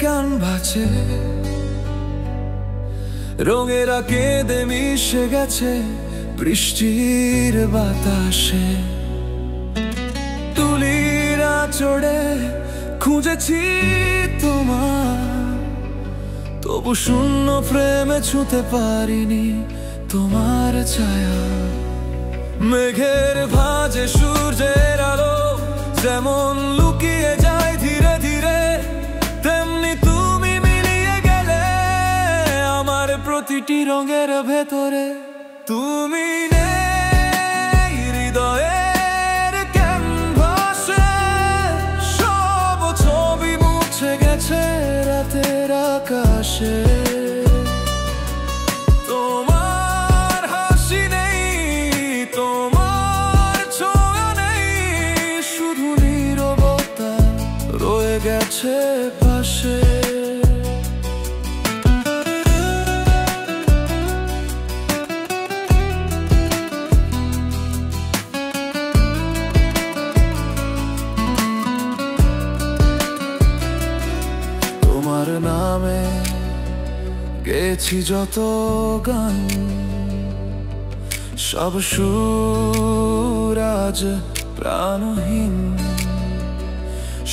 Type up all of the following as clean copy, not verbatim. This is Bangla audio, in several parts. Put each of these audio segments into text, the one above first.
ক্যানভাসে রঙেরা কেঁদে মিশে গেছে বৃষ্টির বাতাসে। তুলির আঁচড়ে খুঁজেছি তোমার, তবু শূন্য প্রেমে ছুঁতে পারিনি তোমার ছায়া। মেঘের ভাঁজে সূর্যের আলো যেমন লুকিয়ে যায় ধীরে ধীরে, তেমনি তুমি মিলিয়ে গেলে আমার প্রতিটি রঙের ভেতরে। তুমি নেই হৃদয়ের ক্যানভাসে, সব ছবি মুছে গেছে রাতের আকাশে। তোমার হাসি নেই, তোমার ছোঁয়া নেই, শুধু নীরবতা রয়ে গেছে পাশে। তোমার নামে গেছি যত গান, সব সুর আজ প্রাণহীন।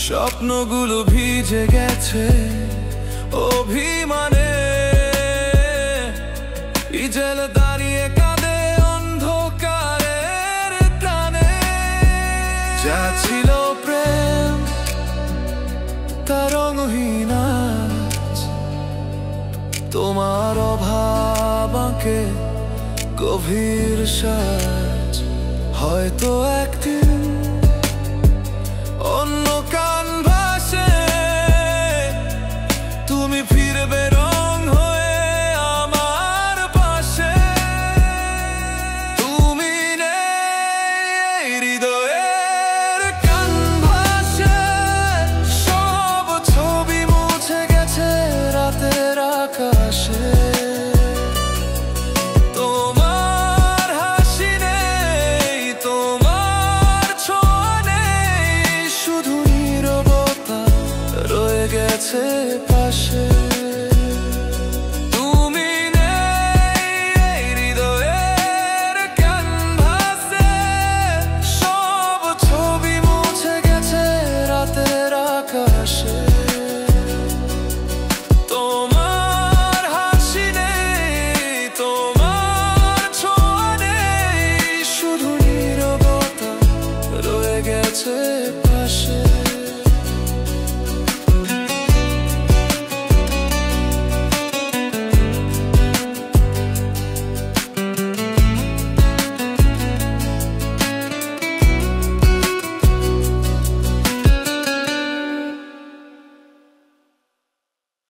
স্বপ্নগুলো ভিজে গেছে অভিমানে, ইজেল দাঁড়িয়ে কাঁদে অন্ধকারের টানে। যা ছিল প্রেম তা রঙহীন আজ, তোমার অভাব আঁকে গভীর সাজ। হয়তো একদিন অন্য ক্যানভাসে তুমি ফিরবে রং হয়ে আমার পাশে। তুমি নেই হৃদয়ের ক্যানভাসে, সব ছবি মুছে গেছে রাতের আকাশে। তোমার হাসি নেই, তোমার ছোঁয়া নেই, শুধু নীরবতা রয়ে গেছে পাশে।